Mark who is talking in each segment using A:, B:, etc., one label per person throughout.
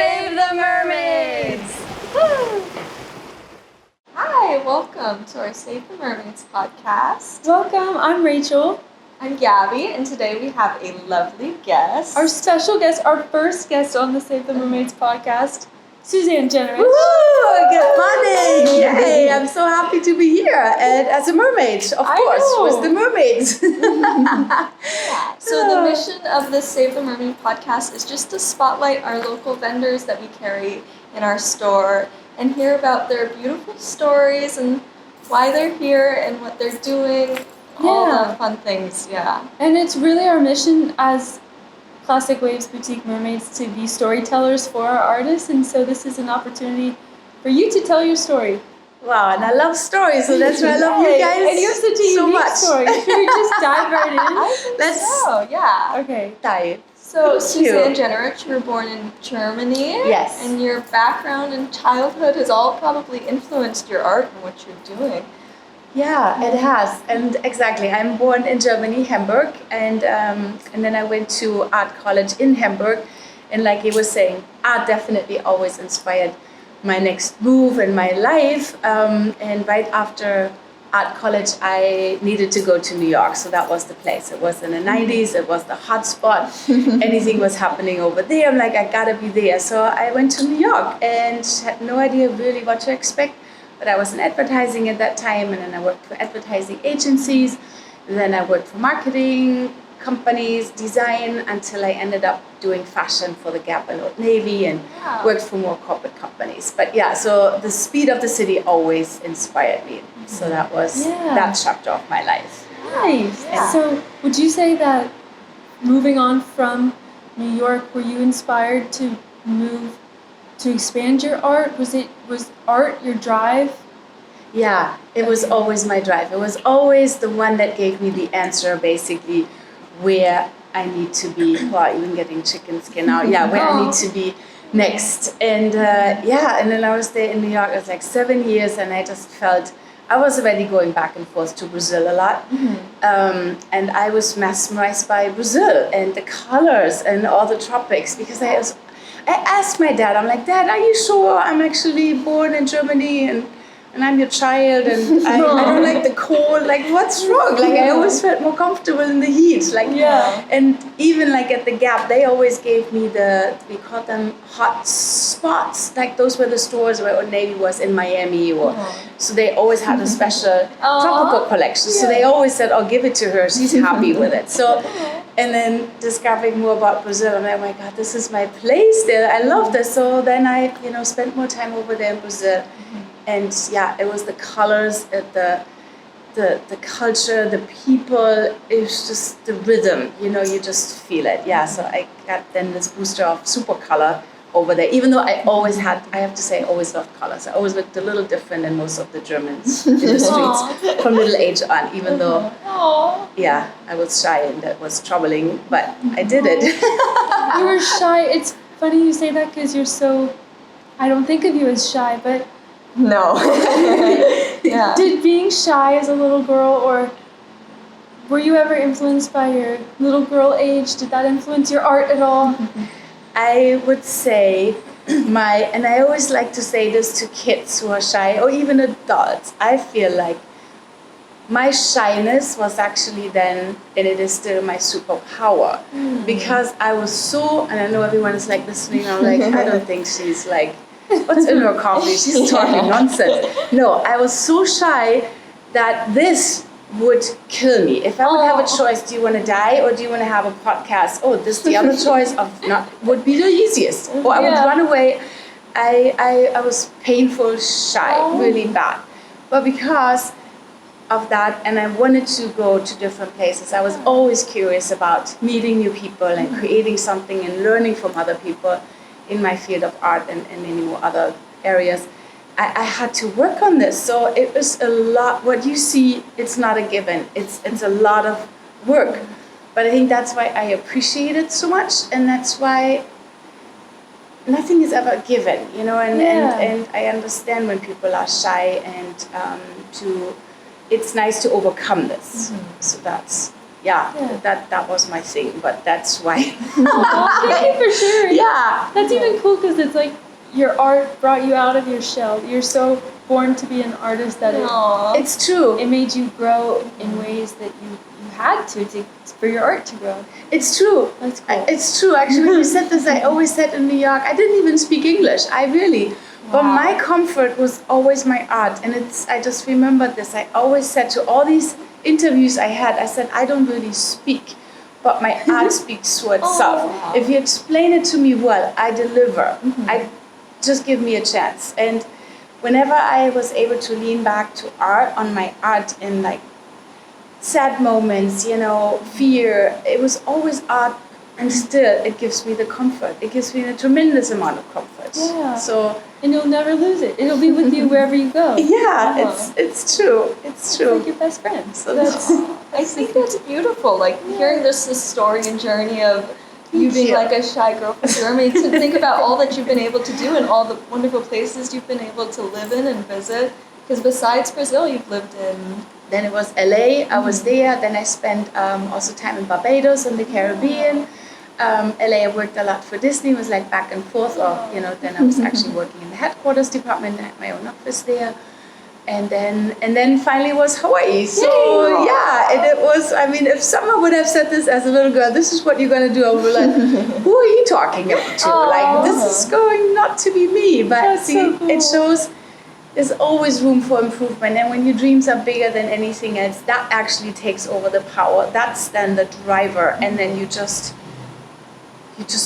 A: Save the Mermaids! Woo! Hi, welcome to our Save the Mermaids podcast.
B: Welcome, I'm Rachel.
A: I'm Gabby, and today we have a lovely guest.
B: Our special guest, our first guest on the Save the Mermaids podcast, Suzanne Jennerich.
C: Woo! Good morning! Yay! I'm so happy to be here, and as a mermaid, of course, with the mermaids.
A: Yeah. So the mission of the Save the Mermaid podcast is just to spotlight our local vendors that we carry in our store and hear about their beautiful stories and why they're here and what they're doing. All the fun things,
B: And it's really our mission as Classic Waves Boutique Mermaids to be storytellers for our artists, and so this is an opportunity for you to tell your story.
C: Wow, and I love stories, so that's why I love you guys
B: and you have such a unique story. Should we just dive right in? Okay.
C: Dive.
A: So, Suzanne Jennerich, you were born in Germany.
C: Yes.
A: And your background and childhood has all probably influenced your art and what you're doing.
C: Yeah, it has, and exactly. I'm born in Germany, Hamburg, and then I went to art college in Hamburg, and like he was saying, art definitely always inspired my next move in my life. And right after art college, I needed to go to New York, so that was the place. It was in the 90s. It was the hot spot. Anything was happening over there. I'm like, I gotta be there. So I went to New York and had no idea really what to expect. But I was in advertising at that time, and then I worked for advertising agencies, and then I worked for marketing companies, design, until I ended up doing fashion for the Gap and Old Navy, and worked for more corporate companies. But yeah, so the speed of the city always inspired me. So that was that chapter of my life.
B: Nice.
A: Yeah.
B: So would you say that moving on from New York, were you inspired to move to expand your art? Was art your drive?
C: Yeah, it was always my drive. It was always the one that gave me the answer, basically, where I need to be. Well, even getting chicken skin out. Yeah, where I need to be next. And and then I was there in New York. It was like 7 years, and I just felt I was already going back and forth to Brazil a lot. And I was mesmerized by Brazil and the colors and all the tropics, because I asked my dad, I'm like, Dad, are you sure I'm actually born in Germany and I'm your child and I don't like the cold? Like, what's wrong? Like, I always felt more comfortable in the heat. Like, and even like at the Gap, they always gave me we called them hot spots. Like, those were the stores where Old Navy was in Miami, so they always had a special tropical collection. So they always said, "Oh, give it to her. She's happy with it." So. And then discovering more about Brazil, I'm like, oh my God, this is my place there. I love this. So then I, spent more time over there in Brazil. And it was the colors, the culture, the people. It was just the rhythm, you just feel it. Yeah, so I got then this booster of super color over there. Even though I have to say, I always loved colors. I always looked a little different than most of the Germans in the streets from little age on, even though, I was shy and that was troubling, but I did it.
B: You were shy. It's funny you say that because you're so, I don't think of you as shy, but.
A: No.
B: Did being shy as a little girl, or were you ever influenced by your little girl age? Did that influence your art at all?
C: I would say and I always like to say this to kids who are shy, or even adults, I feel like my shyness was actually then, and it is still, my superpower. Because I was so, and I know everyone is like listening, I'm like, I don't think she's like, what's in her coffee? She's talking nonsense. No, I was so shy that this would kill me. If I would have a choice, do you want to die or do you want to have a podcast? Oh, this the other choice of not would be the easiest. Or I would run away. I was painful shy, really bad. But because of that, and I wanted to go to different places, I was always curious about meeting new people and creating something and learning from other people in my field of art and many more other areas. I had to work on this. So it was a lot. What you see, it's not a given. It's a lot of work. But I think that's why I appreciate it so much, and that's why nothing is ever given, and I understand when people are shy, and it's nice to overcome this. So that's yeah,
B: Yeah.
C: that was my thing. But that's why.
B: Oh, thank you for sharing.
C: Yeah.
B: That's even cool because it's like your art brought you out of your shell. You're so born to be an artist that
A: Aw.
C: It's true.
B: it made you grow in ways that you had to for your art to grow.
C: It's true.
B: That's cool.
C: It's true. Actually, when you said this, I always said in New York, I didn't even speak English. I really. But
A: Wow.
C: my comfort was always my art. And I just remembered this. I always said to all these interviews I had, I said, I don't really speak, but my art speaks for itself.
A: Wow.
C: If you explain it to me well, I deliver. I just give me a chance. And whenever I was able to lean back to art, on my art in like sad moments, fear, it was always art, and still it gives me the comfort. It gives me a tremendous amount of comfort.
B: Yeah.
C: So
B: And you'll never lose it. It'll be with you wherever you go.
C: yeah,
A: Uh-huh.
C: it's true. It's
B: It's
C: true.
B: like your best friend.
C: So that's
A: I think that's beautiful. Like hearing this story and journey of you being
C: you.
A: like a shy girl from Germany to think about all that you've been able to do and all the wonderful places you've been able to live in and visit. Because besides Brazil, you've lived in.
C: Then it was LA. I was there. Then I spent also time in Barbados in the Caribbean. LA, I worked a lot for Disney. Was like back and forth. Or then I was actually working in the headquarters department. I had my own office there. And then finally was Hawaii. So
A: Yay!
C: yeah, and it was. I mean, if someone would have said this as a little girl, this is what you're gonna do, I would be like, who are you talking to? Like this is going not to be me. But
B: That's
C: see,
B: so cool.
C: it shows. There's always room for improvement, and when your dreams are bigger than anything else, that actually takes over the power. That's then the driver, and then you just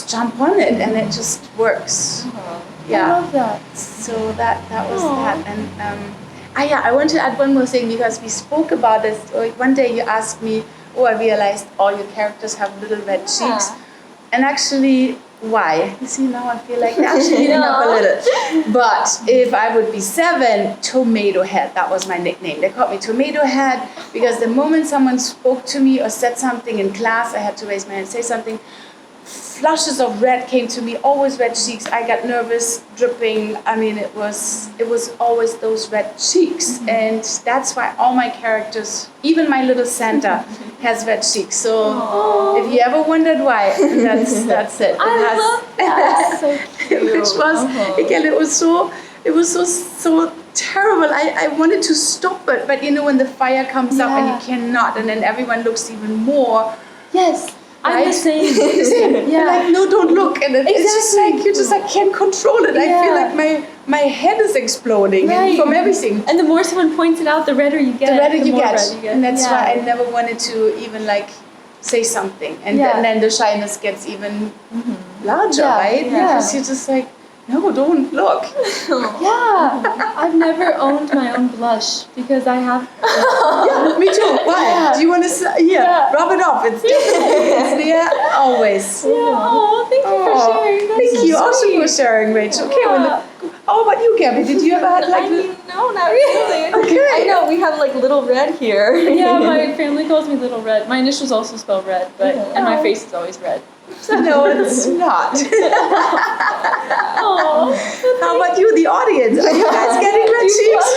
C: jump on it, and it just works.
A: Uh-huh.
B: I
C: Yeah.
B: love that.
C: So that was
B: Aw.
C: that, and I want to add one more thing because we spoke about this. One day you asked me, I realized all your characters have little red cheeks, and actually. Why? You see, now I feel like they're actually heating up a little. But if I would be 7, Tomato Head, that was my nickname. They called me Tomato Head because the moment someone spoke to me or said something in class, I had to raise my hand and say something. Flushes of red came to me, always red cheeks. I got nervous, dripping. I mean, it was always those red cheeks. And that's why all my characters, even my little Santa, has red cheeks. So if you ever wondered why, that's it.
B: I love that. So cute.
C: Which was, again, it was so terrible. I wanted to stop it, but when the fire comes up and you cannot, and then everyone looks even more.
B: Yes. I'm the
C: Right?
B: same.
C: Yeah. Like, no, don't look. And it's just like, you just can't control it. I feel
B: Yeah.
C: like my head is exploding
B: Right.
C: from everything.
B: And the more someone points it out, the redder you get.
C: The redder you
B: more
C: get.
B: red you get.
C: And that's
B: Yeah.
C: why I never wanted to even say something. And,
B: Yeah.
C: then the shyness gets even larger,
B: Yeah.
C: right?
B: Yeah.
C: Because you're just like, no, don't look.
B: Yeah. I've never owned my own blush because I have.
C: Yeah, me too. Why?
B: Yeah.
C: Do you want to
B: Yeah.
C: rub it off? It's there always.
B: Yeah. Oh, thank you for sharing. That's
C: Thank
B: so
C: you also
B: sweet.
C: for sharing, Rachel. Okay,
B: Yeah.
C: how about you, Gabby? Did you ever have
A: I mean, no, not really.
C: Okay.
A: I know we have like little red here.
B: Yeah, my family calls me Little Red. My initials also spell red, and my face is always red.
C: No, it's not.
B: Oh,
C: How about you, the audience? Are you guys getting red cheeks?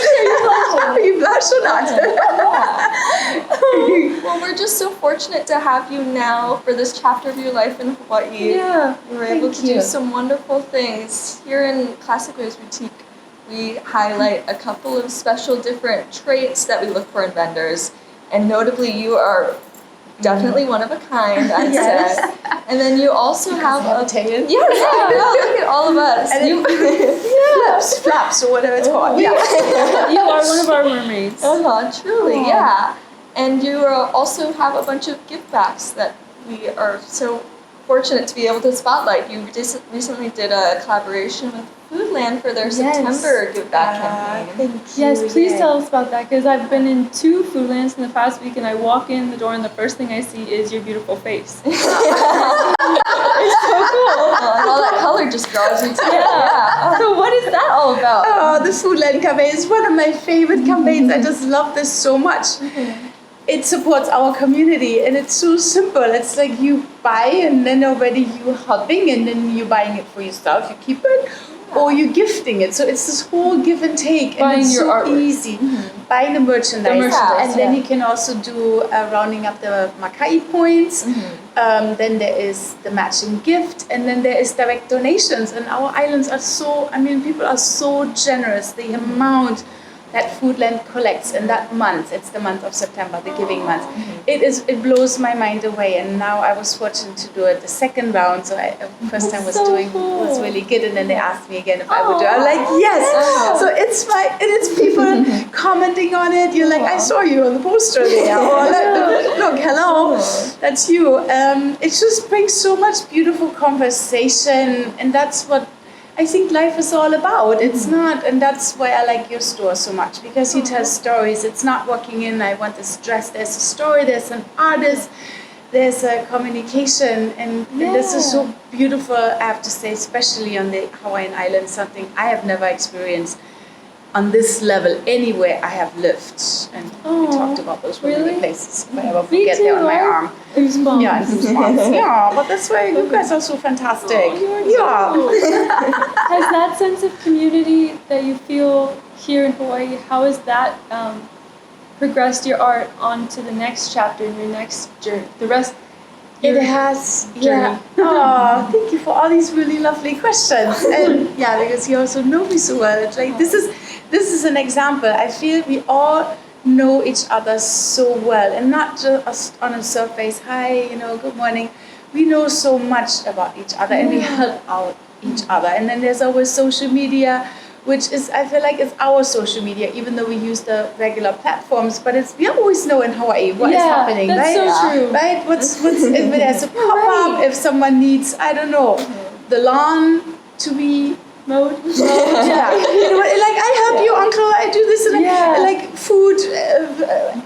C: You blush or not?
A: Well, we're just so fortunate to have you now for this chapter of your life in Hawaii.
B: yeah.
A: We were able
C: Thank
A: to
C: you.
A: do some wonderful things. Here in Classic Ways Boutique, we highlight a couple of special different traits that we look for in vendors. And notably, you are definitely one of a kind, I'd
B: Yes.
A: say. And then you also have a...
C: tail.
A: Yeah, look at all of us.
C: And
A: You,
C: Flaps or whatever it's called. Yeah.
B: You are one of our mermaids.
A: truly,
B: Aw.
A: yeah. And you also have a bunch of give backs that we are so fortunate to be able to spotlight. You just recently did a collaboration with Foodland for their
B: Yes.
A: September give back campaign.
C: Thank you.
B: Yes, please
C: Yay.
B: tell us about that because I've been in 2 Foodlands in the past week and I walk in the door and the first thing I see is your beautiful face. It's so cool.
A: And all that color just draws you to it.
B: Yeah. So what is that all about?
C: Oh, the Foodland campaign is one of my favorite campaigns. I just love this so much. It supports our community and it's so simple. It's like you buy and then already you helping and then you're buying it for yourself. You keep it. or you're gifting it. So it's this whole give and take, and
B: Buying
C: it's
B: your
C: so
B: artwork.
C: easy. Buying the merchandise, and then
A: yeah.
C: you can also do rounding up the Makai points. Then there is the matching gift, and then there is direct donations. And our islands are so, people are so generous. The amount that Foodland collects in that month, it's the month of September, the giving month, it blows my mind away. And now I was fortunate to do it the second round, so first time was really good, and then they asked me again if I would do it. I'm like, yes. So it's people commenting on it. You're like, I saw you on the poster there, or look, hello, that's you. It just brings so much beautiful conversation, and that's what I think life is all about. It's not, and that's why I like your store so much, because you tell stories. It's not walking in, I want this dress. There's a story, there's an artist, there's a communication, and this is so beautiful, I have to say, especially on the Hawaiian Islands, something I have never experienced on this level anywhere I have lived. And we talked about those really places. If I ever forget, they're on my arm.
B: Goosebumps.
C: Yeah, goosebumps. Yeah, but that's why you guys are so fantastic.
B: Has that sense of community that you feel here in Hawaii, how has that progressed your art onto the next chapter in your next journey?
C: It has,
B: journey.
C: Oh, thank you for all these really lovely questions. And because you also know me so well. It's like this is an example. I feel we all know each other so well, and not just on a surface. Hi, good morning. We know so much about each other, and we help out each other. And then there's always social media, which is, I feel like it's our social media, even though we use the regular platforms. But we always know in Hawaii what is happening,
B: that's
C: right?
B: So true.
C: Right? What's if there's a pop-up, if someone needs, I don't know, the lawn to be mowed. Like I help you, uncle. I do this, and like food,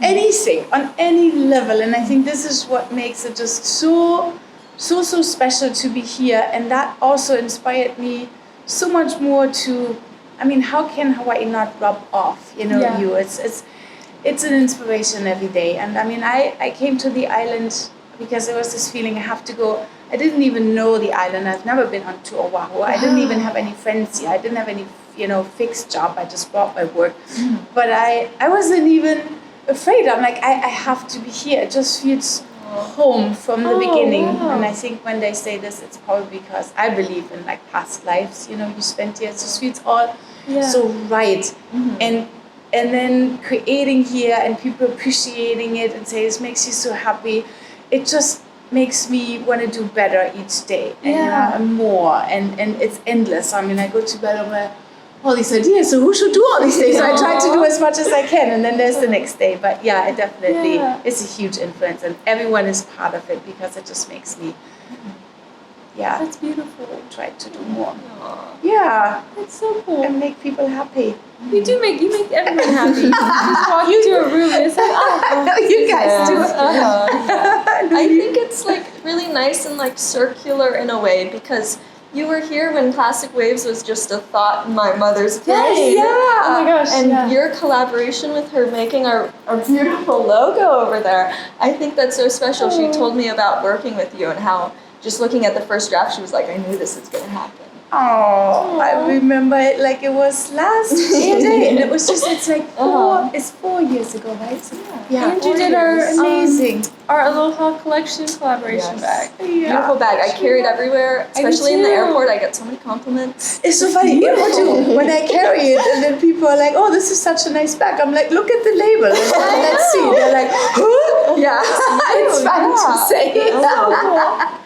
C: anything on any level. And I think this is what makes it just so special to be here, and that also inspired me so much more to. How can Hawaii not rub off? You. It's an inspiration every day. And I came to the island because there was this feeling I have to go. I didn't even know the island. I've never been to Oahu. I didn't even have any friends here. I didn't have any, fixed job. I just brought my work. But I wasn't even afraid. I'm like, I have to be here. It just feels home from the beginning. And I think when they say this, it's probably because I believe in like past lives. You spent here. It just feels all so right. And then creating here and people appreciating it and say this makes you so happy. It just makes me want to do better each day and more, and it's endless. I go to bed with all these ideas, so who should do all these things? So I try to do as much as I can, and then there's the next day. But it definitely is a huge influence, and everyone is part of it because it just makes me
B: that's beautiful.
C: Try to do more.
B: That's so cool.
C: And make people happy.
B: You make everyone happy. You just walk into a room and it's like,
C: you guys do.
A: I think it's like really nice and like circular in a way, because you were here when Plastic Waves was just a thought in my mother's brain.
B: Oh my gosh.
A: And your collaboration with her making our beautiful logo over there, I think that's so special. She told me about working with you and how just looking at the first draft, she was like, I knew this was going to happen.
C: Oh, I remember it like it was last yesterday, and it was just, it's like it's 4 years ago, right? So,
B: and you did our
C: amazing,
B: our Aloha collection collaboration bag.
A: Beautiful bag. I carry it everywhere, especially in the airport. I get so many compliments.
C: It's so funny, airport too, when I carry it, and then people are like, oh, this is such a nice bag. I'm like, look at the label, and let's see. They're like, huh? It's fun to say.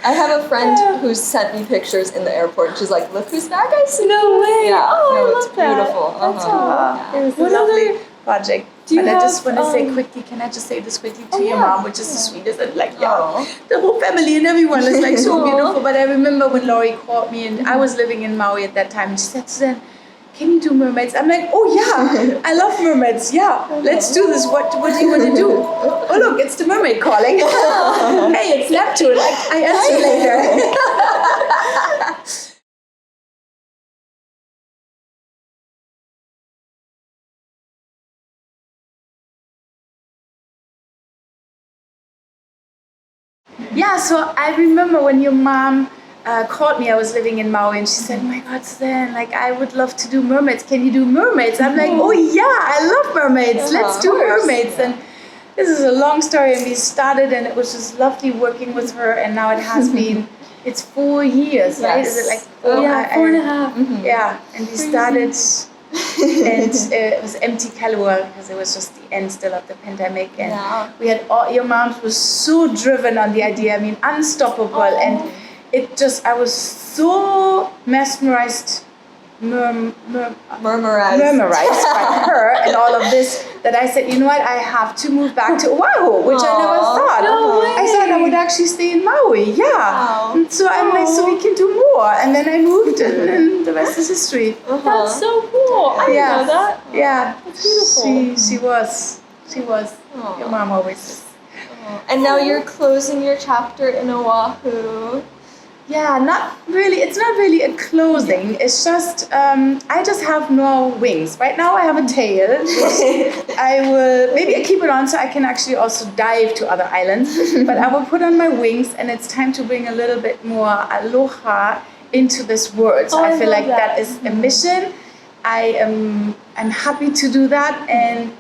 A: I have a friend who sent me pictures in the airport, and she's like, look whose bag I see.
B: No way.
A: Yeah.
B: I
A: it's
B: love that.
A: beautiful.
B: That's
C: It was a lovely project.
B: Do
C: But
B: you
C: I just
B: have,
C: want to say quickly, can I just say this quickly to your
B: yeah.
C: mom, which is the sweetest, and like, the whole family and everyone is like so beautiful. But I remember when Laurie called me, and I was living in Maui at that time, and she said, Suzanne, can you do mermaids? I'm like, oh yeah, I love mermaids. Yeah, let's do this. What do you want to do? Oh look, it's the mermaid calling. Hey, it's Neptune. I answer later. Yeah, so I remember when your mom called me. I was living in Maui, and she said, "Oh my God, Suzanne, like I would love to do mermaids. Can you do mermaids?" I'm like, "Oh yeah, I love mermaids. Let's do mermaids." And this is a long story, and we started, and it was just lovely working with her. And now it has been, it's 4 years, right? Is it like 4?
B: Yeah, 4.5.
C: Yeah, and we started, and it was empty Kalua because it was just the end still of the pandemic, and we had all, your mom was so driven on the idea. I mean, unstoppable, and it just, I was so mesmerized, mesmerized by her and all of this, that I said, you know what, I have to move back to Oahu, which I never thought.
B: No way.
C: I thought I would actually stay in Maui, And so I'm like, so we can do more. And then I moved, and the rest is history.
B: That's so cool. I didn't know that.
C: Yeah.
B: That's beautiful.
C: She was. Your mom always is.
A: And now you're closing your chapter in Oahu.
C: Yeah, not really. It's not really a closing. It's just I just have no wings. Right now I have a tail. I will maybe I keep it on so I can actually also dive to other islands. But I will put on my wings, and it's time to bring a little bit more aloha into this world. So I feel like that is a mission. I'm happy to do that, and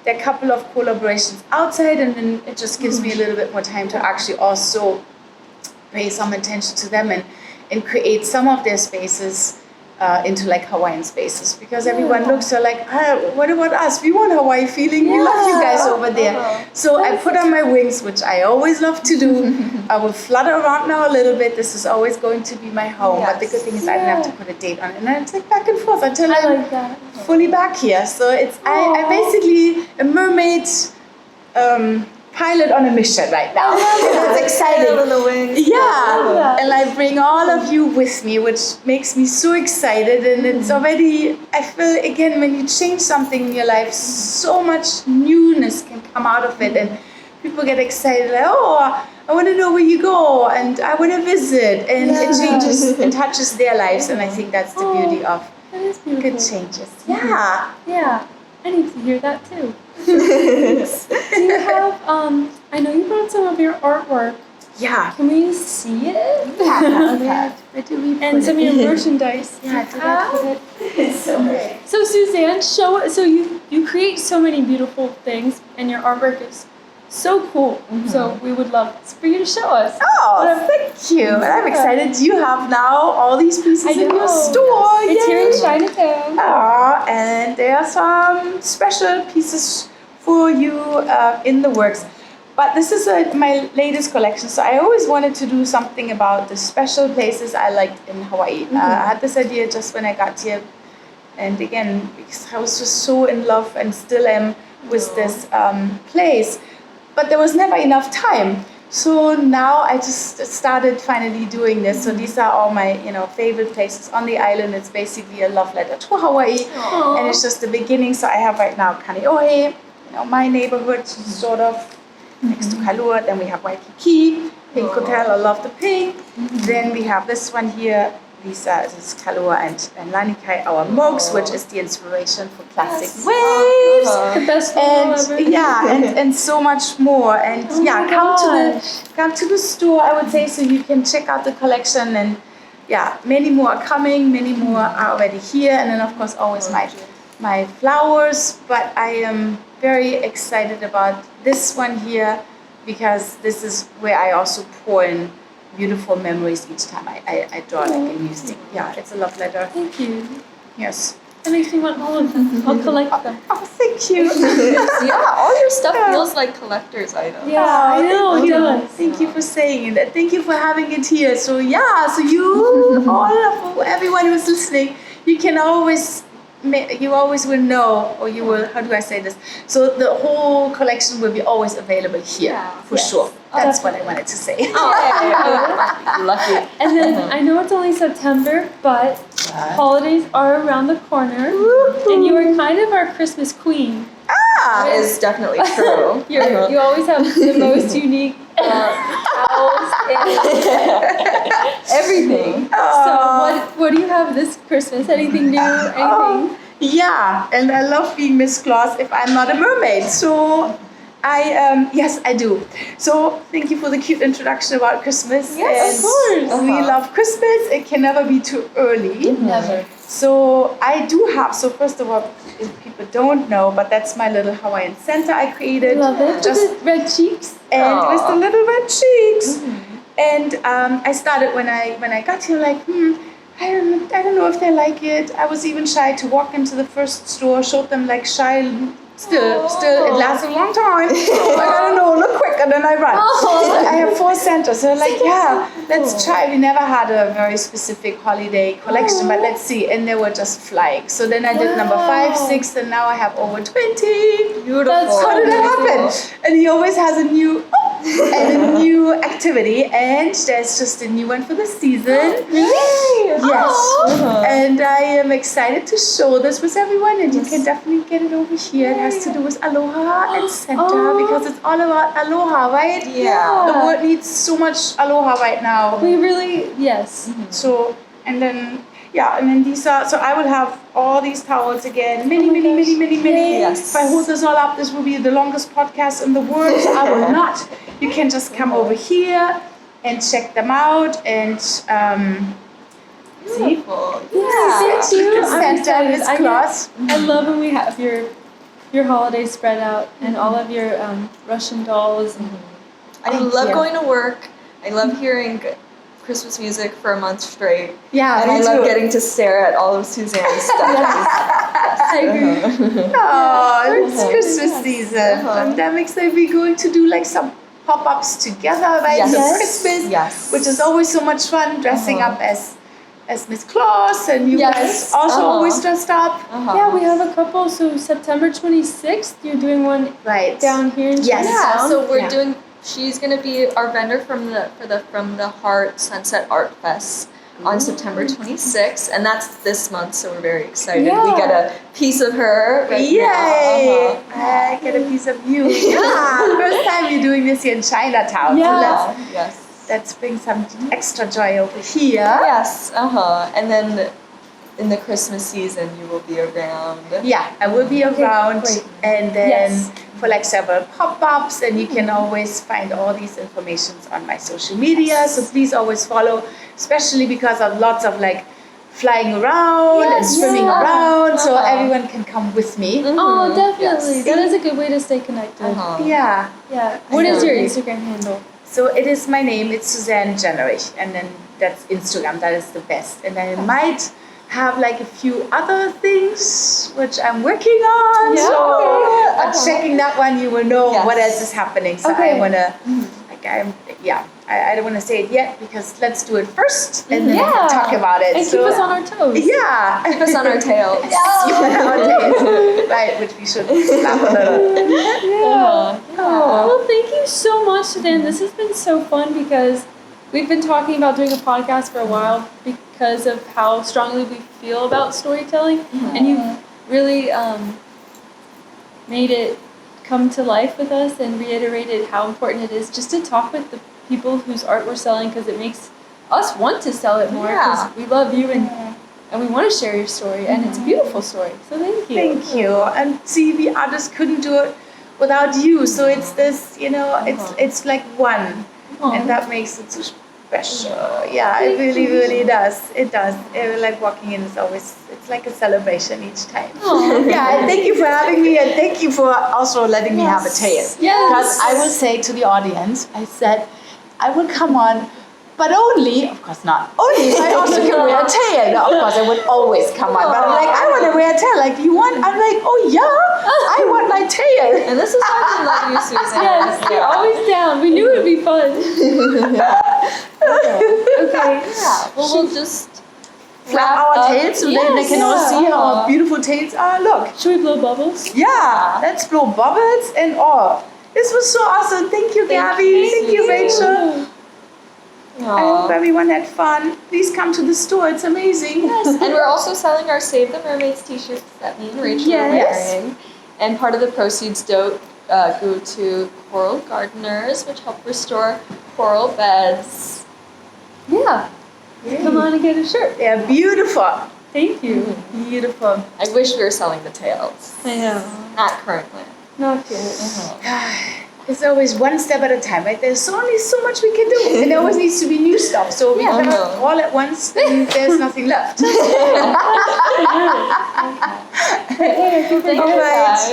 C: there are a couple of collaborations outside, and then it just gives me a little bit more time to actually also pay some attention to them and create some of their spaces into like Hawaiian spaces, because everyone looks so like, what about us? We want Hawaii feeling. We love you guys over there. So I put on my wings, which I always love to do. I will flutter around now a little bit. This is always going to be my home. But the good thing is I don't have to put a date on it. And then it's like back and forth until I'm fully back here. So it's I'm basically a mermaid pilot on a mission right now. That's exciting. And I bring all of you with me, which makes me so excited. And it's already, I feel again, when you change something in your life, so much newness can come out of it, and people get excited, like, oh, I want to know where you go, and I want to visit, and it changes and touches their lives. And I think that's the beauty of good changes.
B: Yeah. I need to hear that too. Do you have, I know you brought some of your artwork.
C: Yeah.
B: Can we see it?
C: Yeah.
B: And some of your merchandise.
C: It's so great.
B: So Suzanne, so you create so many beautiful things, and your artwork is so cool. So we would love for you to show us.
C: Oh, thank you. I'm excited. You have now all these pieces in your store.
B: It's here in Chinatown.
C: And there are some special pieces for you in the works. But this is my latest collection. So I always wanted to do something about the special places I liked in Hawaii. I had this idea just when I got here. And again, because I was just so in love and still am with this place. But there was never enough time. So now I just started finally doing this. So these are all my, favorite places on the island. It's basically a love letter to Hawaii. And it's just the beginning. So I have right now Kaneohe, my neighborhood, sort of next to Kalua. Then we have Waikiki, Pink Hotel, I love the pink. Then we have this one here. This is Kalua and Lanikai, our mogs, which is the inspiration for classic waves.
B: The best ever.
C: And so much more. And come to the store, I would say, so you can check out the collection. And many more are coming, many more are already here. And then of course always my flowers. But I am very excited about this one here, because this is where I also pour in beautiful memories each time I draw like a new thing. Yeah, it's a love letter.
B: Thank you.
C: Yes.
B: That makes me want all of them. I'll collect them.
C: Oh, thank you.
A: All your stuff feels like collector's items.
B: Yeah, I know. It does.
C: Thank you for saying it. Thank you for having it here. So you, all of everyone who's listening, you always will know, or you will, how do I say this? So the whole collection will be always available here, for sure. That's what I wanted to say.
A: Lucky.
B: And then I know it's only September, but holidays are around the corner, and you are kind of our Christmas queen.
A: That is definitely true.
B: You always have the most unique owls and everything. So what do you have this Christmas? Anything new? Anything?
C: Yeah, and I love being Miss Claus if I'm not a mermaid. So Yes, I do. So thank you for the cute introduction about Christmas.
A: Yes,
C: And
B: of course.
C: we love Christmas. It can never be too early.
B: Never.
C: So I do have, so first of all, if people don't know, but that's my little Hawaiian Santa I created.
B: Love it.
C: Just,
B: With the red cheeks.
C: and with the little red cheeks.
A: Mm-hmm.
C: And I started when I got here, like, I don't know if they like it. I was even shy to walk into the first store, showed them like shy. Still, it lasts a long time. Like, I don't know, look quick, and then I run. I have 4 Santas, so like, yeah, let's try. We never had a very specific holiday collection, but let's see. And they were just flying. So then I did number 5, 6, and now I have over 20.
A: Beautiful.
B: That's
C: How did that happen? And he always has a new and a new activity, and there's just a new one for the season.
A: Really?
C: Yes.
A: Uh-huh.
C: And I am excited to show this with everyone, and you can definitely get it over here. It has to do with aloha and Santa because it's all about aloha, right?
A: Yeah.
C: The world needs so much aloha right now.
B: We really, yes.
C: So, and then, yeah, and then these are, so I will have all these towels again, many.
A: Yes.
C: If I hold this all up, this will be the longest podcast in the world, so I will not. You can just come over here and check them out and, see?
A: Beautiful.
B: Yeah. Thank you. I'm
C: Santa
B: excited.
C: Miss Claus.
B: I love when we have your holidays spread out and all of your Russian dolls. And
A: I
C: Thank
A: love
C: you.
A: going to work. I love hearing Christmas music for a month straight.
C: Yeah,
A: And
C: me
A: I love
C: too.
A: getting to stare at all of Suzanne's stuff.
B: I agree.
C: Oh, it's
A: Uh-huh.
C: Christmas season.
A: Uh-huh.
C: And that makes like we're going to do like some pop-ups together, right?
A: Yes.
C: For
B: Yes.
C: Christmas,
A: Yes.
C: which is always so much fun, dressing
A: Uh-huh.
C: up as Miss Claus, and you
B: Yes.
C: guys also
A: Uh-huh.
C: always dressed up.
A: Uh-huh.
B: Yeah, we have a couple. So September 26th, you're doing one
C: Right.
B: down here in
C: Yes.
A: Yeah,
B: Chinatown.
A: so we're
C: Yeah.
A: doing. She's gonna be our vendor from the Heart Sunset Art Fest on September 26th, and that's this month. So we're very excited. We
B: Yeah.
A: get a piece of her. Right
C: Yay!
A: now. Uh-huh.
C: I get a piece of you. Yeah, first time you're doing this here in Chinatown.
B: Yeah.
C: So
A: Yes.
C: let's bring some extra joy over here.
A: Yes. And then in the Christmas season, you will be around.
C: Yeah, I will be around,
B: great.
C: and then
B: Yes.
C: for like several pop-ups, and you can always find all these informations on my social media. So please always follow, especially because of lots of like flying around and
A: Yes.
C: swimming
B: Yeah.
C: around, so
A: Uh-huh.
C: everyone can come with me.
B: Oh, definitely.
A: Yes.
B: That is a good way to stay connected.
A: Uh-huh.
C: Yeah.
B: Yeah. What is your
C: know.
B: Instagram handle?
C: So it is my name. It's Suzanne Jennerich, and then that's Instagram. That is the best. And I might have like a few other things which I'm working on.
A: Yeah.
C: So
A: Uh-huh.
C: checking that one, you will know
A: Yes.
C: what else is happening. So
B: Okay.
C: I wanna, like I don't wanna say it yet because let's do it first and then we
B: Yeah.
C: can talk about it.
B: And
C: so,
B: keep us on our toes.
C: yeah.
A: Keep us on our tails.
C: Right, which we should laugh a little.
B: Yeah.
C: Oh.
B: Well, thank you so much, Suzanne. This has been so fun because we've been talking about doing a podcast for a while because of how strongly we feel about storytelling, and you've really made it come to life with us and reiterated how important it is just to talk with the people whose art we're selling because it makes us want to sell it more because
A: Yeah.
B: we love you and we want to share your story, and it's a beautiful story. So thank you.
C: Thank you. And see, we artists couldn't do it without you. So it's this, it's like one.
B: Aw.
C: And that makes it so special. Yeah, it really does. It does. Like walking in is always, it's like a celebration each time.
B: Aw.
C: Yeah, and thank you for having me, and thank you for also letting me have a tale.
B: Yes.
C: Because I will say to the audience, I said, I will come on, but only, of course not, only if I also can wear a tail. No, of course I would always come on, but I'm like, I want to wear a tail. Like, you want? I'm like, oh yeah, I want my tail.
A: And this is why we love you, Suzanne.
B: Yes, you're always down. We knew it would be fun. Okay.
A: Yeah. Well, we'll just
C: Flap
A: wrap
C: our
A: up.
C: tails so then they can all
B: Yes.
C: see how our beautiful tails are. Look.
B: Should we blow bubbles?
C: Yeah, let's blow bubbles and all. This was so awesome. Thank you, Gabby. Thank you, Rachel. I hope
A: Aw.
C: everyone had fun. Please come to the store. It's amazing.
A: Yes, and we're also selling our Save the Mermaids t-shirts that me and Rachel are
B: Yes.
A: wearing. And part of the proceeds go to coral gardeners, which help restore coral beds.
B: Yeah. Come on and get a shirt.
C: They're beautiful.
B: Thank you.
C: Beautiful.
A: I wish we were selling the tails.
B: I know.
A: Not currently.
B: Not yet.
C: It's always one step at a time, right? There's only so much we can do, and there always needs to be new stuff. So we cannot all at once, and there's nothing left.
A: Thank you, guys.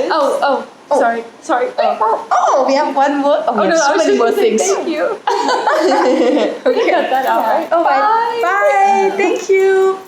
B: Sorry.
C: Oh, we have one more. Oh, we have so many more things.
B: Thank you.
A: Okay.
B: Cut that out, right?
C: All right. Bye. Thank you.